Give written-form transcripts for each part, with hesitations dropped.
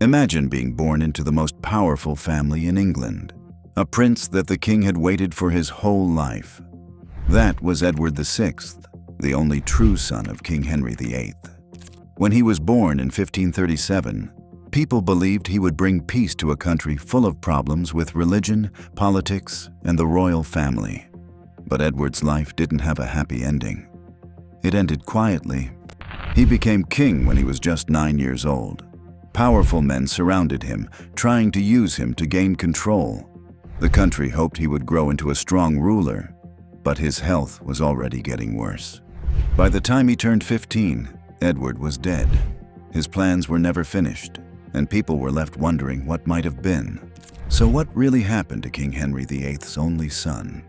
Imagine being born into the most powerful family in England, a prince that the king had waited for his whole life. That was Edward VI, the only true son of King Henry VIII. When he was born in 1537, people believed he would bring peace to a country full of problems with religion, politics, and the royal family. But Edward's life didn't have a happy ending. It ended quietly. He became king when he was just 9 years old. Powerful men surrounded him, trying to use him to gain control. The country hoped he would grow into a strong ruler, but his health was already getting worse. By the time he turned 15, Edward was dead. His plans were never finished, and people were left wondering what might have been. So what really happened to King Henry VIII's only son?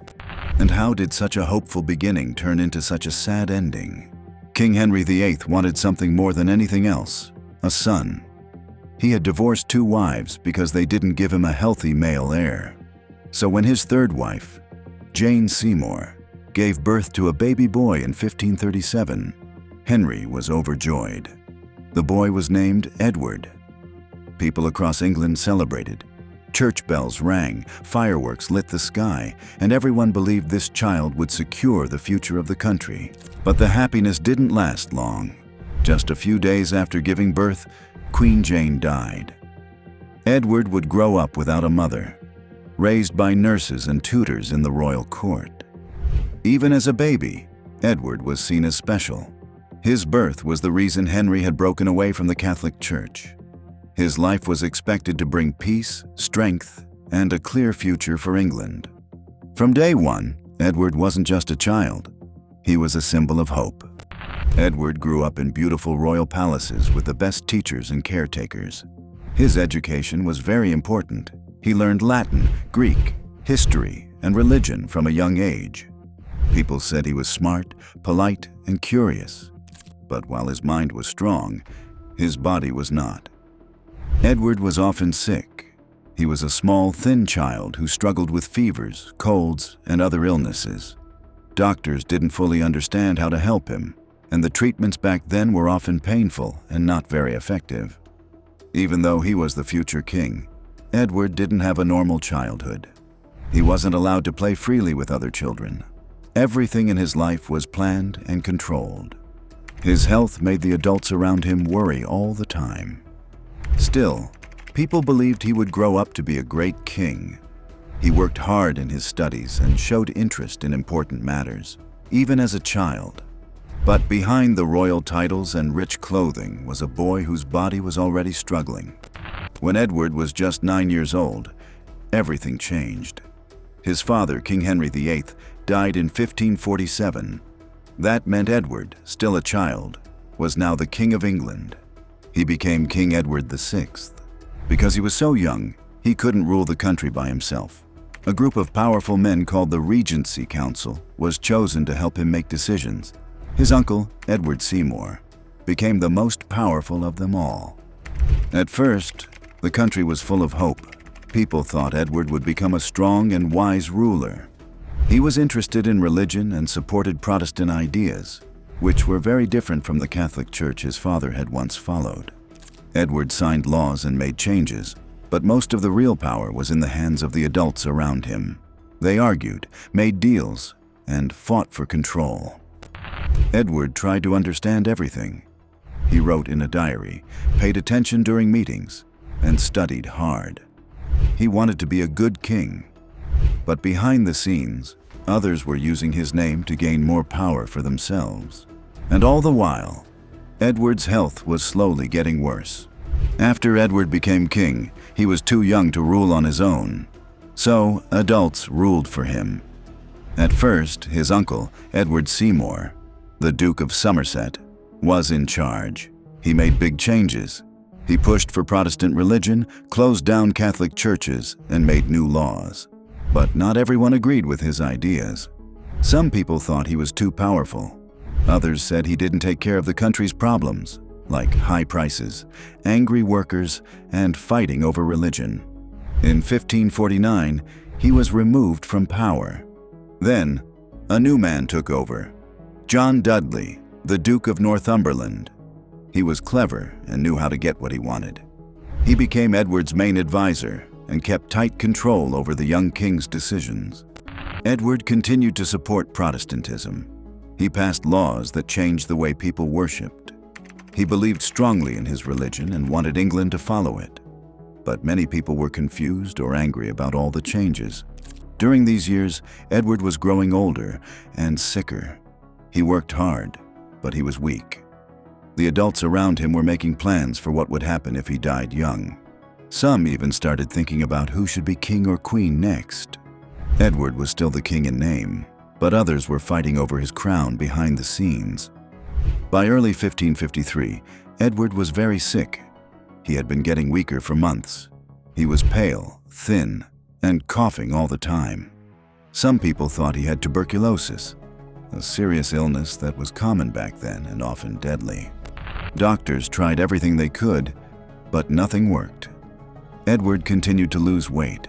And how did such a hopeful beginning turn into such a sad ending? King Henry VIII wanted something more than anything else, a son. He had divorced 2 wives because they didn't give him a healthy male heir. So when his third wife, Jane Seymour, gave birth to a baby boy in 1537, Henry was overjoyed. The boy was named Edward. People across England celebrated. Church bells rang, fireworks lit the sky, and everyone believed this child would secure the future of the country. But the happiness didn't last long. Just a few days after giving birth, Queen Jane died. Edward would grow up without a mother, raised by nurses and tutors in the royal court. Even as a baby, Edward was seen as special. His birth was the reason Henry had broken away from the Catholic Church. His life was expected to bring peace, strength, and a clear future for England. From day one, Edward wasn't just a child. He was a symbol of hope. Edward grew up in beautiful royal palaces with the best teachers and caretakers. His education was very important. He learned Latin, Greek, history, and religion from a young age. People said he was smart, polite, and curious. But while his mind was strong, his body was not. Edward was often sick. He was a small, thin child who struggled with fevers, colds, and other illnesses. Doctors didn't fully understand how to help him, and the treatments back then were often painful and not very effective. Even though he was the future king, Edward didn't have a normal childhood. He wasn't allowed to play freely with other children. Everything in his life was planned and controlled. His health made the adults around him worry all the time. Still, people believed he would grow up to be a great king. He worked hard in his studies and showed interest in important matters, even as a child. But behind the royal titles and rich clothing was a boy whose body was already struggling. When Edward was just 9 years old, everything changed. His father, King Henry VIII, died in 1547. That meant Edward, still a child, was now the King of England. He became King Edward VI. Because he was so young, he couldn't rule the country by himself. A group of powerful men called the Regency Council was chosen to help him make decisions. His uncle, Edward Seymour, became the most powerful of them all. At first, the country was full of hope. People thought Edward would become a strong and wise ruler. He was interested in religion and supported Protestant ideas, which were very different from the Catholic Church his father had once followed. Edward signed laws and made changes, but most of the real power was in the hands of the adults around him. They argued, made deals, and fought for control. Edward tried to understand everything. He wrote in a diary, paid attention during meetings, and studied hard. He wanted to be a good king. But behind the scenes, others were using his name to gain more power for themselves. And all the while, Edward's health was slowly getting worse. After Edward became king, he was too young to rule on his own. So adults ruled for him. At first, his uncle, Edward Seymour, the Duke of Somerset, was in charge. He made big changes. He pushed for Protestant religion, closed down Catholic churches, and made new laws. But not everyone agreed with his ideas. Some people thought he was too powerful. Others said he didn't take care of the country's problems, like high prices, angry workers, and fighting over religion. In 1549, he was removed from power. Then, a new man took over, John Dudley, the Duke of Northumberland. He was clever and knew how to get what he wanted. He became Edward's main advisor and kept tight control over the young king's decisions. Edward continued to support Protestantism. He passed laws that changed the way people worshipped. He believed strongly in his religion and wanted England to follow it. But many people were confused or angry about all the changes. During these years, Edward was growing older and sicker. He worked hard, but he was weak. The adults around him were making plans for what would happen if he died young. Some even started thinking about who should be king or queen next. Edward was still the king in name, but others were fighting over his crown behind the scenes. By early 1553, Edward was very sick. He had been getting weaker for months. He was pale, thin, and coughing all the time. Some people thought he had tuberculosis, a serious illness that was common back then and often deadly. Doctors tried everything they could, but nothing worked. Edward continued to lose weight,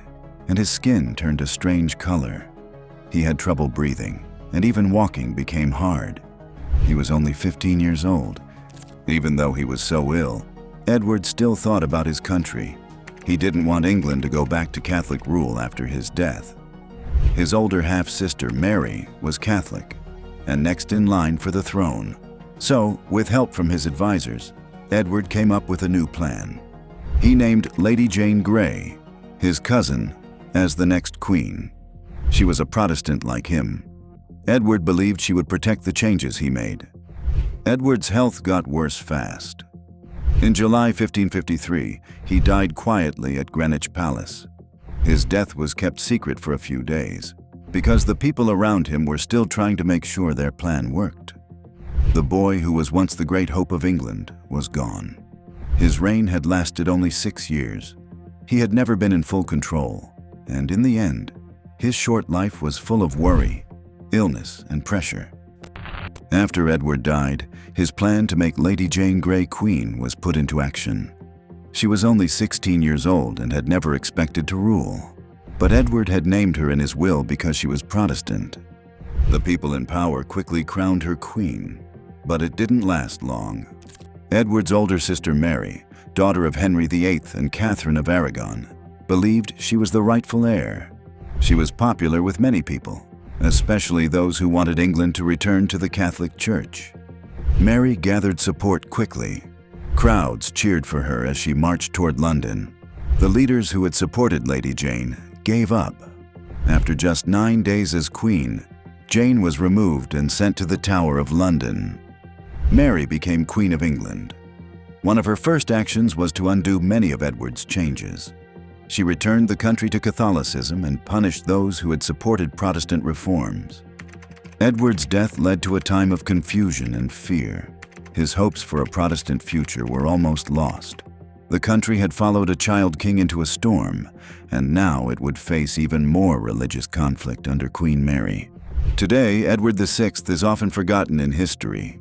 and his skin turned a strange color. He had trouble breathing, and even walking became hard. He was only 15 years old. Even though he was so ill, Edward still thought about his country. He didn't want England to go back to Catholic rule after his death. His older half-sister, Mary, was Catholic, and next in line for the throne. So, with help from his advisors, Edward came up with a new plan. He named Lady Jane Grey, his cousin, as the next queen. She was a Protestant like him. Edward believed she would protect the changes he made. Edward's health got worse fast. In July 1553, he died quietly at Greenwich Palace. His death was kept secret for a few days, because the people around him were still trying to make sure their plan worked. The boy who was once the great hope of England was gone. His reign had lasted only 6 years. He had never been in full control, and in the end, his short life was full of worry, illness, and pressure. After Edward died, his plan to make Lady Jane Grey queen was put into action. She was only 16 years old and had never expected to rule. But Edward had named her in his will because she was Protestant. The people in power quickly crowned her queen, but it didn't last long. Edward's older sister Mary, daughter of Henry VIII and Catherine of Aragon, believed she was the rightful heir. She was popular with many people, especially those who wanted England to return to the Catholic Church. Mary gathered support quickly. Crowds cheered for her as she marched toward London. The leaders who had supported Lady Jane gave up. After just 9 days as queen, Jane was removed and sent to the Tower of London. Mary became Queen of England. One of her first actions was to undo many of Edward's changes. She returned the country to Catholicism and punished those who had supported Protestant reforms. Edward's death led to a time of confusion and fear. His hopes for a Protestant future were almost lost. The country had followed a child king into a storm, and now it would face even more religious conflict under Queen Mary. Today, Edward VI is often forgotten in history.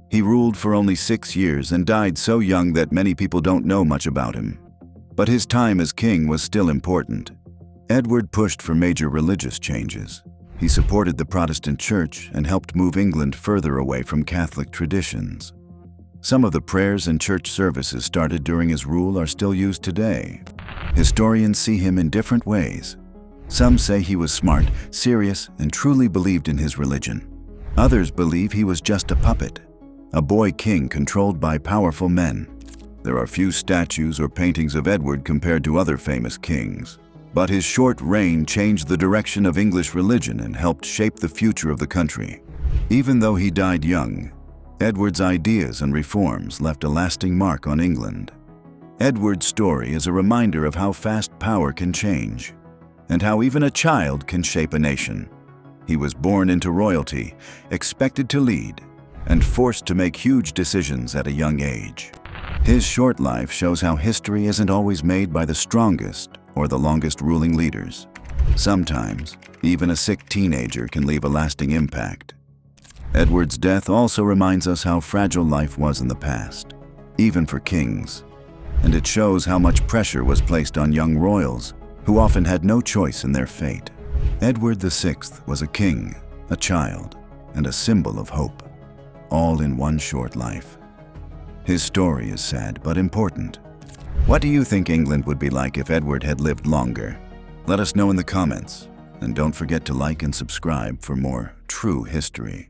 He ruled for only 6 years and died so young that many people don't know much about him. But his time as king was still important. Edward pushed for major religious changes. He supported the Protestant Church and helped move England further away from Catholic traditions. Some of the prayers and church services started during his rule are still used today. Historians see him in different ways. Some say he was smart, serious, and truly believed in his religion. Others believe he was just a puppet, a boy king controlled by powerful men. There are few statues or paintings of Edward compared to other famous kings. But his short reign changed the direction of English religion and helped shape the future of the country. Even though he died young, Edward's ideas and reforms left a lasting mark on England. Edward's story is a reminder of how fast power can change, and how even a child can shape a nation. He was born into royalty, expected to lead, and forced to make huge decisions at a young age. His short life shows how history isn't always made by the strongest or the longest ruling leaders. Sometimes, even a sick teenager can leave a lasting impact. Edward's death also reminds us how fragile life was in the past, even for kings. And it shows how much pressure was placed on young royals, who often had no choice in their fate. Edward VI was a king, a child, and a symbol of hope, all in one short life. His story is sad but important. What do you think England would be like if Edward had lived longer? Let us know in the comments, and don't forget to like and subscribe for more true history.